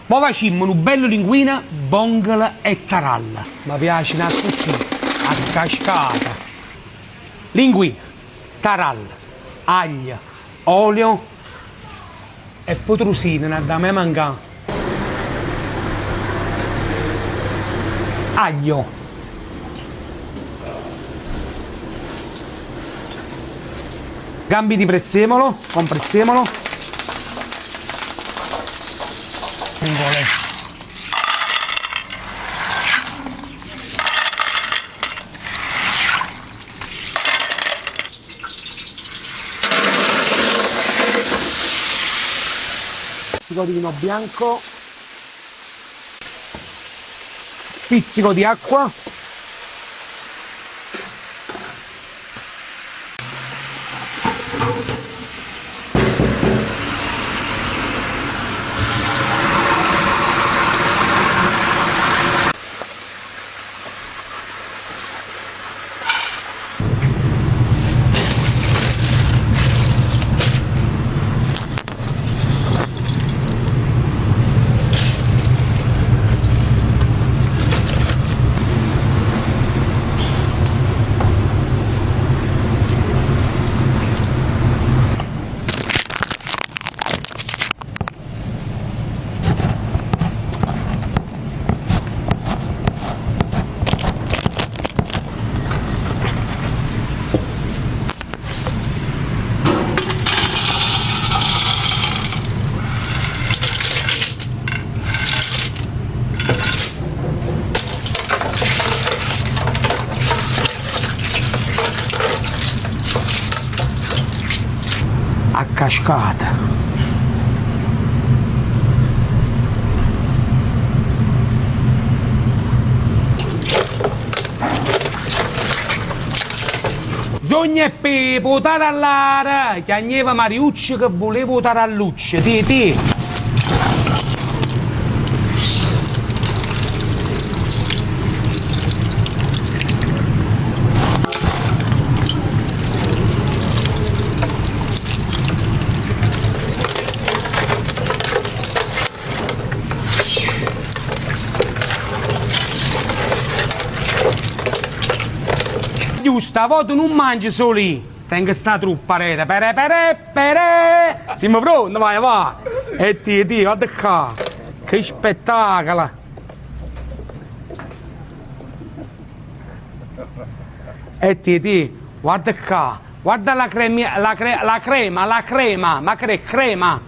Poi facciamo un bello linguina, bongola e taralla. Mi piace una cucina a cascata. Linguina, taralla, aglio, olio e potrusina, non da me mancare. Aglio. Gambi di prezzemolo, con prezzemolo. Pizzico di vino bianco, pizzico di acqua, a cascata. Bisogna per votare all'ara, che agneva Mariucci che voleva votare a Lucci, ti. Giusto, a volte non mangi solo lì. Tengo sta truppa rete. Pere. Siamo pronti? Vai. E ti, guarda qua. Che spettacolo. E ti, guarda qua. Guarda la crema, ma che crema.